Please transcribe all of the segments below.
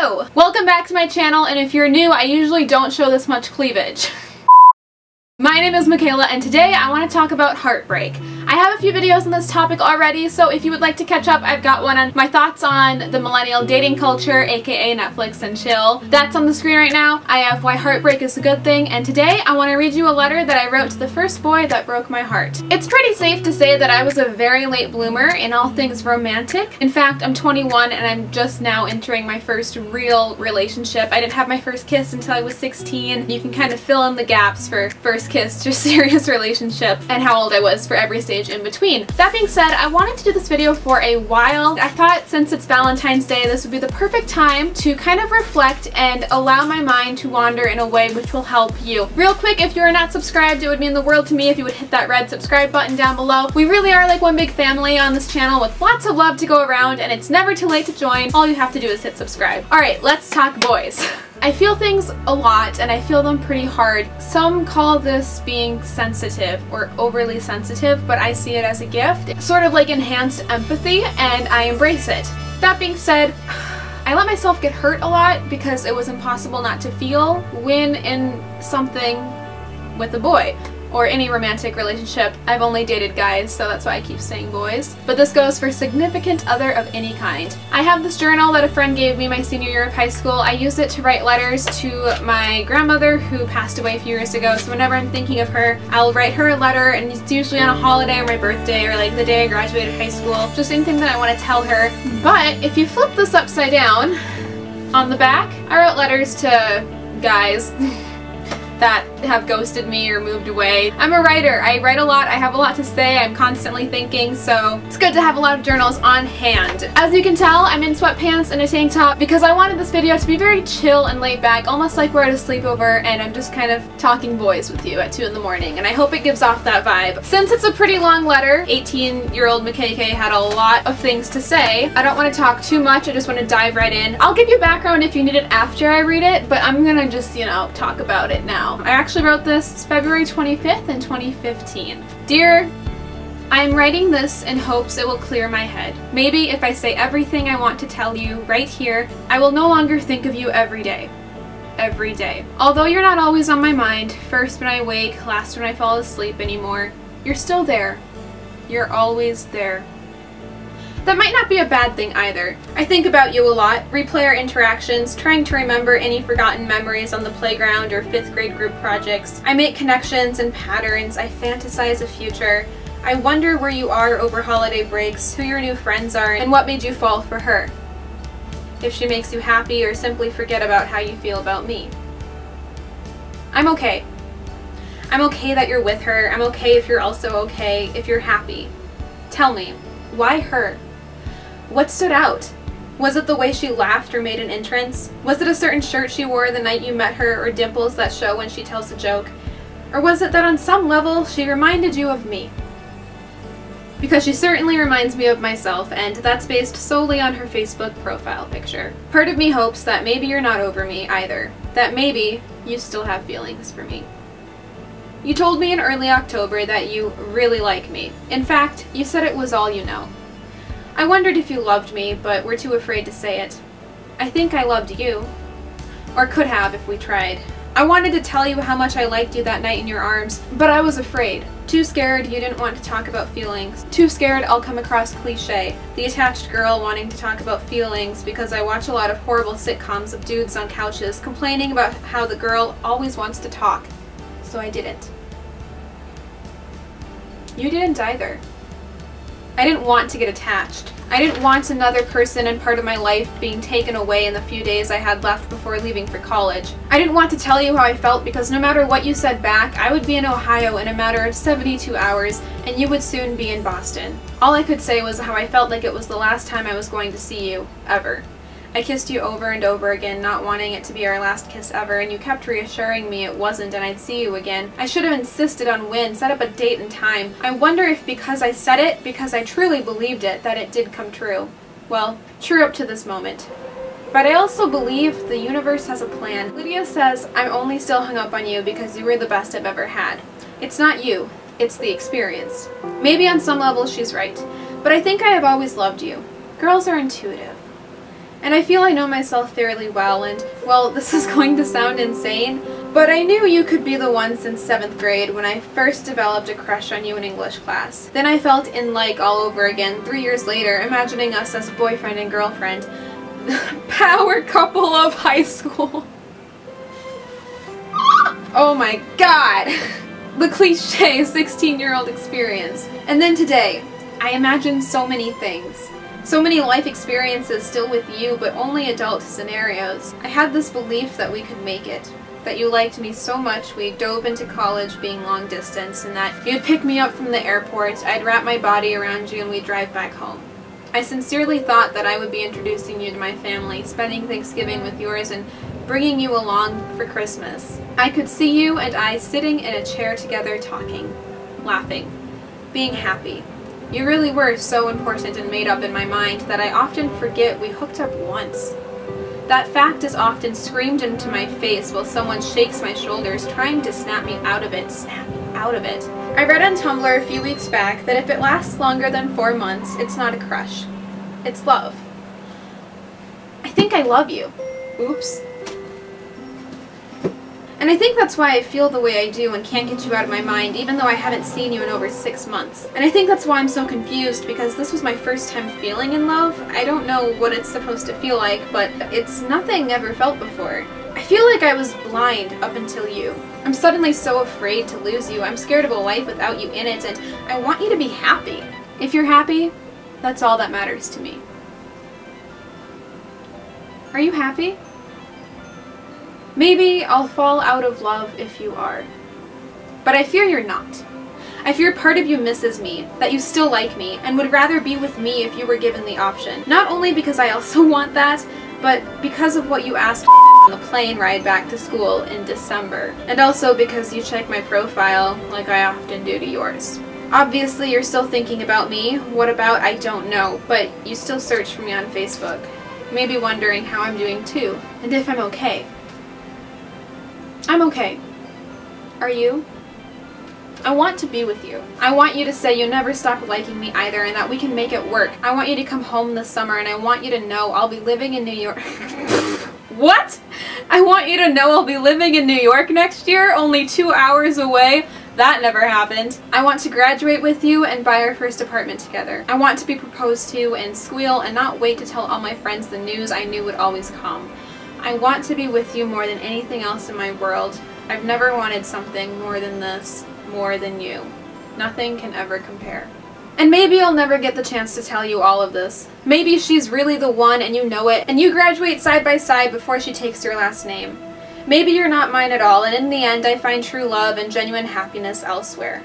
Hello! Welcome back to my channel, and if you're new, I usually don't show this much cleavage. My name is Makayla, and today I want to talk about heartbreak. I have a few videos on this topic already, so if you would like to catch up, I've got one on my thoughts on the millennial dating culture, aka Netflix and chill. That's on the screen right now. I have why heartbreak is a good thing, and today I want to read you a letter that I wrote to the first boy that broke my heart. It's pretty safe to say that I was a very late bloomer in all things romantic. In fact, I'm 21 and I'm just now entering my first real relationship. I didn't have my first kiss until I was 16. You can kind of fill in the gaps for first kiss to serious relationship and how old I was for every stage in between. That being said, I wanted to do this video for a while. I thought since it's Valentine's Day, this would be the perfect time to kind of reflect and allow my mind to wander in a way which will help you. Real quick, if you're not subscribed, it would mean the world to me if you would hit that red subscribe button down below. We really are like one big family on this channel with lots of love to go around, and it's never too late to join. All you have to do is hit subscribe. Alright, let's talk boys. I feel things a lot, and I feel them pretty hard. Some call this being sensitive or overly sensitive, but I see it as a gift. It's sort of like enhanced empathy, and I embrace it. That being said, I let myself get hurt a lot because it was impossible not to feel when in something with a boy. Or any romantic relationship. I've only dated guys, so that's why I keep saying boys. But this goes for significant other of any kind. I have this journal that a friend gave me my senior year of high school. I use it to write letters to my grandmother who passed away a few years ago, so whenever I'm thinking of her, I'll write her a letter, and it's usually on a holiday or my birthday or like the day I graduated high school. Just anything that I want to tell her. But if you flip this upside down, on the back, I wrote letters to guys that have ghosted me or moved away. I'm a writer. I write a lot. I have a lot to say. I'm constantly thinking, so it's good to have a lot of journals on hand. As you can tell, I'm in sweatpants and a tank top because I wanted this video to be very chill and laid back, almost like we're at a sleepover and I'm just kind of talking boys with you at 2 in the morning, and I hope it gives off that vibe. Since it's a pretty long letter, 18-year-old Makayla had a lot of things to say. I don't want to talk too much. I just want to dive right in. I'll give you background if you need it after I read it, but I'm gonna just, you know, talk about it now. I actually wrote this February 25th in 2015. Dear, I am writing this in hopes it will clear my head. Maybe if I say everything I want to tell you right here, I will no longer think of you every day. Every day. Although you're not always on my mind, first when I wake, last when I fall asleep anymore, you're still there. You're always there. That might not be a bad thing either. I think about you a lot, replay our interactions, trying to remember any forgotten memories on the playground or 5th grade group projects. I make connections and patterns, I fantasize a future. I wonder where you are over holiday breaks, who your new friends are, and what made you fall for her. If she makes you happy or simply forget about how you feel about me. I'm okay. I'm okay that you're with her. I'm okay if you're also okay, if you're happy. Tell me, why her? What stood out? Was it the way she laughed or made an entrance? Was it a certain shirt she wore the night you met her, or dimples that show when she tells a joke? Or was it that on some level she reminded you of me? Because she certainly reminds me of myself, and that's based solely on her Facebook profile picture. Part of me hopes that maybe you're not over me either. That maybe you still have feelings for me. You told me in early October that you really like me. In fact, you said it was all you know. I wondered if you loved me, but were too afraid to say it. I think I loved you. Or could have if we tried. I wanted to tell you how much I liked you that night in your arms, but I was afraid. Too scared you didn't want to talk about feelings. Too scared I'll come across cliche. The attached girl wanting to talk about feelings because I watch a lot of horrible sitcoms of dudes on couches complaining about how the girl always wants to talk. So I didn't. You didn't either. I didn't want to get attached. I didn't want another person and part of my life being taken away in the few days I had left before leaving for college. I didn't want to tell you how I felt because no matter what you said back, I would be in Ohio in a matter of 72 hours and you would soon be in Boston. All I could say was how I felt like it was the last time I was going to see you, ever. I kissed you over and over again, not wanting it to be our last kiss ever, and you kept reassuring me it wasn't and I'd see you again. I should have insisted on when, set up a date and time. I wonder if because I said it, because I truly believed it, that it did come true. Well, true up to this moment. But I also believe the universe has a plan. Lydia says I'm only still hung up on you because you were the best I've ever had. It's not you, it's the experience. Maybe on some level she's right, but I think I have always loved you. Girls are intuitive. And I feel I know myself fairly well, and, well, this is going to sound insane, but I knew you could be the one since 7th grade when I first developed a crush on you in English class. Then I felt in like all over again 3 years later, imagining us as boyfriend and girlfriend. Power couple of high school. Oh my god! The cliche 16-year-old experience. And then today, I imagined so many things. So many life experiences still with you, but only adult scenarios. I had this belief that we could make it. That you liked me so much we dove into college being long distance, and that you'd pick me up from the airport, I'd wrap my body around you, and we'd drive back home. I sincerely thought that I would be introducing you to my family, spending Thanksgiving with yours, and bringing you along for Christmas. I could see you and I sitting in a chair together talking, laughing, being happy. You really were so important and made up in my mind that I often forget we hooked up once. That fact is often screamed into my face while someone shakes my shoulders trying to snap me out of it. Snap me out of it. I read on Tumblr a few weeks back that if it lasts longer than 4 months, it's not a crush. It's love. I think I love you. Oops. And I think that's why I feel the way I do and can't get you out of my mind, even though I haven't seen you in over 6 months. And I think that's why I'm so confused, because this was my first time feeling in love. I don't know what it's supposed to feel like, but it's nothing ever felt before. I feel like I was blind up until you. I'm suddenly so afraid to lose you. I'm scared of a life without you in it, and I want you to be happy. If you're happy, that's all that matters to me. Are you happy? Maybe I'll fall out of love if you are. But I fear you're not. I fear part of you misses me, that you still like me, and would rather be with me if you were given the option. Not only because I also want that, but because of what you asked on the plane ride back to school in December. And also because you check my profile like I often do to yours. Obviously you're still thinking about me. What about I don't know, but you still search for me on Facebook. Maybe wondering how I'm doing too, and if I'm okay. I'm okay. Are you? I want to be with you. I want you to say you never stop liking me either and that we can make it work. I want you to come home this summer and I want you to know I'll be living in New York. What? I want you to know I'll be living in New York next year, only 2 hours away. That never happened. I want to graduate with you and buy our first apartment together. I want to be proposed to and squeal and not wait to tell all my friends the news I knew would always come. I want to be with you more than anything else in my world. I've never wanted something more than this, more than you. Nothing can ever compare. And maybe I'll never get the chance to tell you all of this. Maybe she's really the one and you know it, and you graduate side by side before she takes your last name. Maybe you're not mine at all, and in the end I find true love and genuine happiness elsewhere.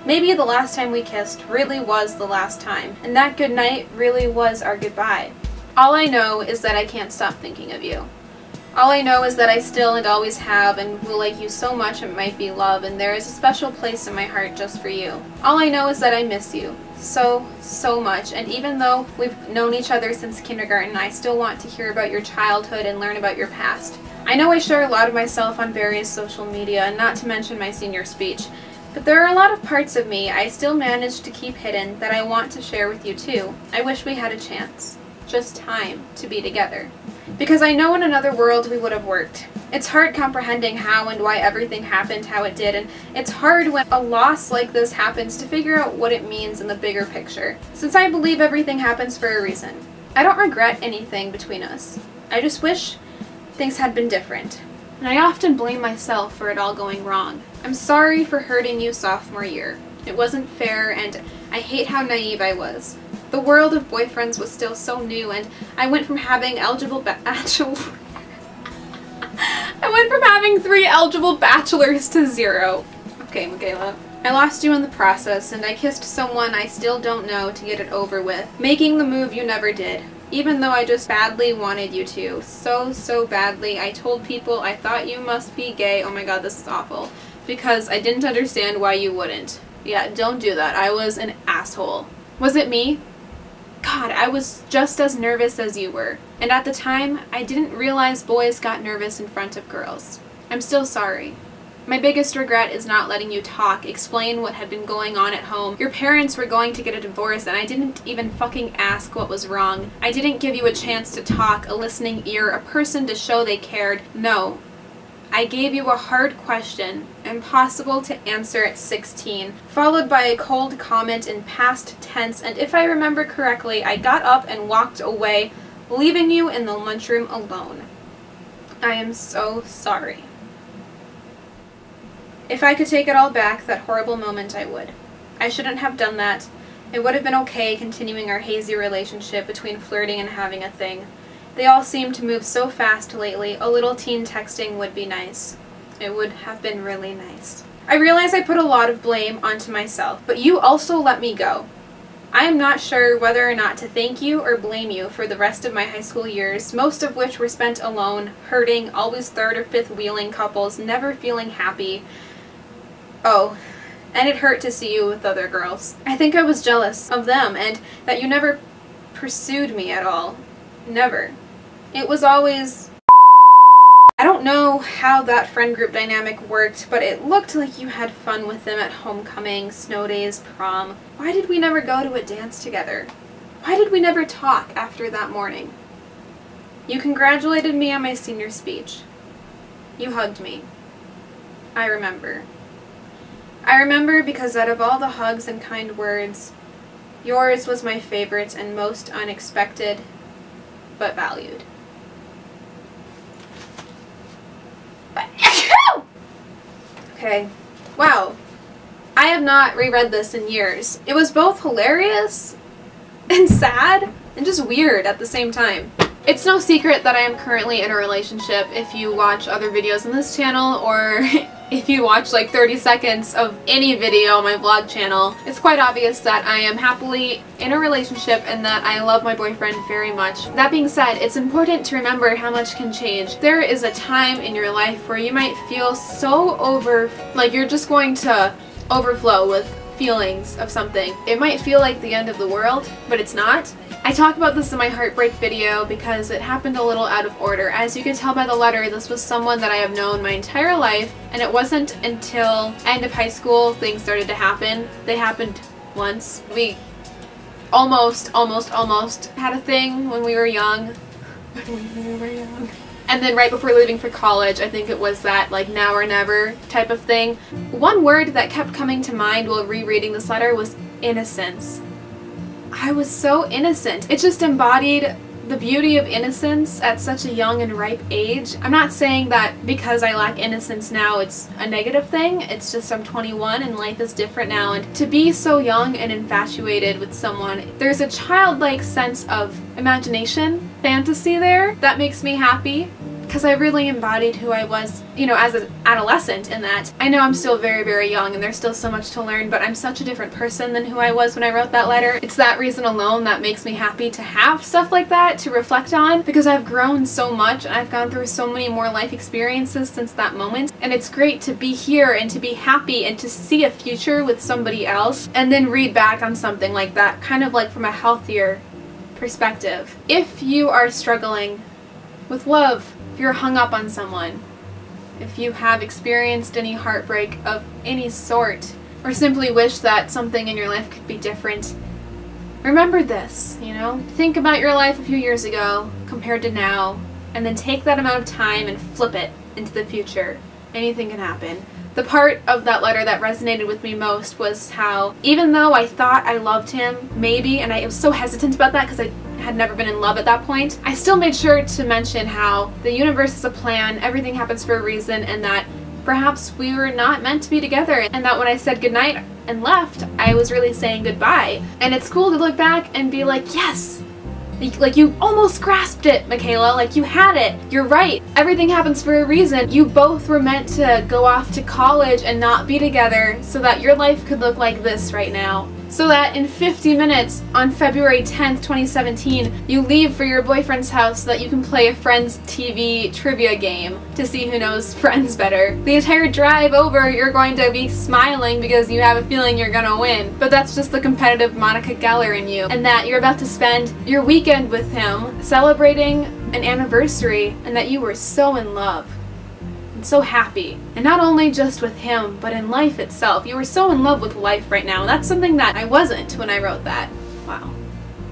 Maybe the last time we kissed really was the last time, and that goodnight really was our goodbye. All I know is that I can't stop thinking of you. All I know is that I still and always have and will like you so much it might be love, and there is a special place in my heart just for you. All I know is that I miss you so much, and even though we've known each other since kindergarten, I still want to hear about your childhood and learn about your past. I know I share a lot of myself on various social media, and not to mention my senior speech, but there are a lot of parts of me I still manage to keep hidden that I want to share with you too. I wish we had a chance. Just time to be together. Because I know in another world we would have worked. It's hard comprehending how and why everything happened how it did, and it's hard when a loss like this happens to figure out what it means in the bigger picture, since I believe everything happens for a reason. I don't regret anything between us. I just wish things had been different. And I often blame myself for it all going wrong. I'm sorry for hurting you sophomore year. It wasn't fair, and I hate how naive I was. The world of boyfriends was still so new, and I went from having 3 eligible bachelors to 0. Okay, Makayla. I lost you in the process, and I kissed someone I still don't know to get it over with, making the move you never did. Even though I just badly wanted you to. So badly. I told people I thought you must be gay. Oh my god, this is awful. Because I didn't understand why you wouldn't. Yeah, don't do that. I was an asshole. Was it me? God, I was just as nervous as you were. And at the time, I didn't realize boys got nervous in front of girls. I'm still sorry. My biggest regret is not letting you talk, explain what had been going on at home. Your parents were going to get a divorce and I didn't even fucking ask what was wrong. I didn't give you a chance to talk, a listening ear, a person to show they cared. No. I gave you a hard question, impossible to answer at 16, followed by a cold comment in past tense, and if I remember correctly, I got up and walked away, leaving you in the lunchroom alone. I am so sorry. If I could take it all back, that horrible moment, I would. I shouldn't have done that. It would have been okay continuing our hazy relationship between flirting and having a thing. They all seem to move so fast lately. A little teen texting would be nice. It would have been really nice. I realize I put a lot of blame onto myself, but you also let me go. I am not sure whether or not to thank you or blame you for the rest of my high school years, most of which were spent alone, hurting, always third or fifth wheeling couples, never feeling happy. Oh, and it hurt to see you with other girls. I think I was jealous of them and that you never pursued me at all. Never. It was always... I don't know how that friend group dynamic worked, but it looked like you had fun with them at homecoming, snow days, prom. Why did we never go to a dance together? Why did we never talk after that morning? You congratulated me on my senior speech. You hugged me. I remember. I remember because out of all the hugs and kind words, yours was my favorite and most unexpected, but valued. Okay. Wow. I have not reread this in years. It was both hilarious and sad and just weird at the same time. It's no secret that I am currently in a relationship if you watch other videos on this channel or if you watch like 30 seconds of any video on my vlog channel. It's quite obvious that I am happily in a relationship and that I love my boyfriend very much. That being said, it's important to remember how much can change. There is a time in your life where you might feel so like you're just going to overflow with feelings of something. It might feel like the end of the world, but it's not. I talk about this in my heartbreak video because it happened a little out of order. As you can tell by the letter, this was someone that I have known my entire life, and it wasn't until end of high school things started to happen. They happened once. We almost had a thing when we were young. And then right before leaving for college, I think it was that like now or never type of thing. One word that kept coming to mind while rereading this letter was innocence. I was so innocent. It just embodied the beauty of innocence at such a young and ripe age. I'm not saying that because I lack innocence now it's a negative thing. It's just I'm 21 and life is different now, and to be so young and infatuated with someone, there's a childlike sense of imagination, fantasy there that makes me happy. Because I really embodied who I was, you know, as an adolescent in that. I know I'm still very, very young and there's still so much to learn, but I'm such a different person than who I was when I wrote that letter. It's that reason alone that makes me happy to have stuff like that to reflect on, because I've grown so much and I've gone through so many more life experiences since that moment. And it's great to be here and to be happy and to see a future with somebody else and then read back on something like that, kind of like from a healthier perspective. If you are struggling with love, if you're hung up on someone, if you have experienced any heartbreak of any sort, or simply wish that something in your life could be different, remember this, you know? Think about your life a few years ago compared to now, and then take that amount of time and flip it into the future. Anything can happen. The part of that letter that resonated with me most was how, even though I thought I loved him, maybe, and I was so hesitant about that because I had never been in love at that point, I still made sure to mention how the universe is a plan, everything happens for a reason, and that perhaps we were not meant to be together, and that when I said goodnight and left, I was really saying goodbye. And it's cool to look back and be like, yes! Like you almost grasped it, Makayla, like you had it. You're right. Everything happens for a reason. You both were meant to go off to college and not be together so that your life could look like this right now. So that in 50 minutes on February 10th, 2017, you leave for your boyfriend's house so that you can play a Friends TV trivia game to see who knows Friends better. The entire drive over, you're going to be smiling because you have a feeling you're gonna win. But that's just the competitive Monica Geller in you, and that you're about to spend your weekend with him celebrating an anniversary, and that you were so in love. and so happy. And not only just with him, but in life itself. You were so in love with life right now, and that's something that I wasn't when I wrote that. Wow.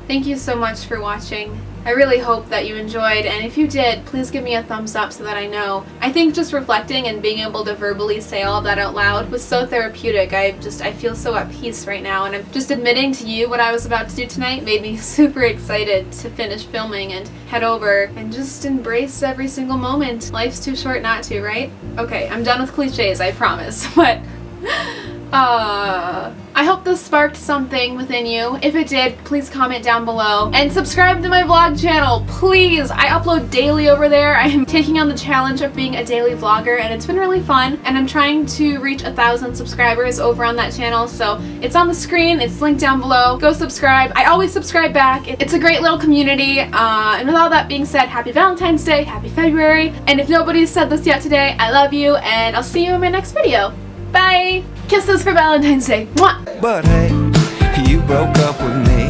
Thank you so much for watching. I really hope that you enjoyed, and if you did, please give me a thumbs up so that I know. I think just reflecting and being able to verbally say all of that out loud was so therapeutic. I feel so at peace right now, and I'm just admitting to you what I was about to do tonight made me super excited to finish filming and head over and just embrace every single moment. Life's too short not to, right? Okay, I'm done with cliches, I promise, but I hope this sparked something within you. If it did, please comment down below and subscribe to my vlog channel, please. I upload daily over there. I am taking on the challenge of being a daily vlogger, and it's been really fun, and I'm trying to reach 1,000 subscribers over on that channel, so it's on the screen, it's linked down below. Go subscribe. I always subscribe back. It's a great little community, and with all that being said, happy Valentine's Day, happy February, and if nobody's said this yet today, I love you, and I'll see you in my next video. Bye! Kisses for Valentine's Day. Mwah! But hey, you broke up with me.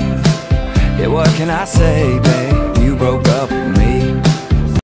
Yeah, what can I say, babe? You broke up with me.